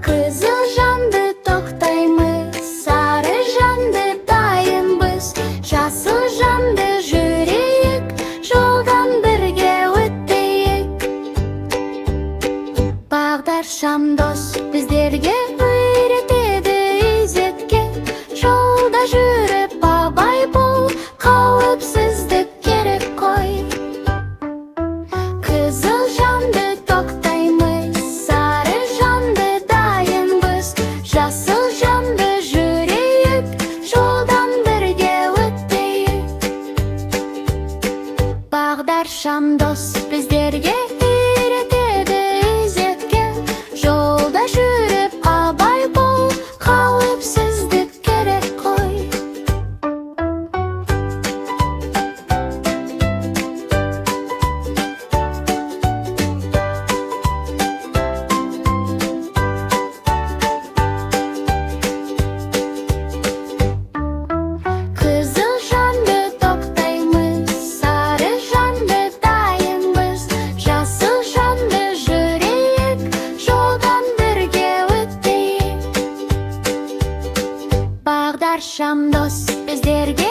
Кызыл жанды тоқтаймыз, сары жанды дайын біз. Жасыл жанды жүрейік, жолдан бірге өтейік. Бағдаршам дос біздерге үйретеді ізетке. Жолда жүріп абай бол, қауіпсіздік керек қой. Кызыл жанды тоқтаймыз, сары жанды дайын біз. Жасыл жанды жүрейік, жолдан бірге өтейік. Бағдаршам дос біздерге үйретеді ізетке. Жолда жүріп абай бол, қауіпсіздік керек қой. Кызыл жанды тоқтаймыз, сары жанды дайын біз. Жасыл жанды жүрейік, жолдан бірге өтейік. Бағдаршам дос біздерге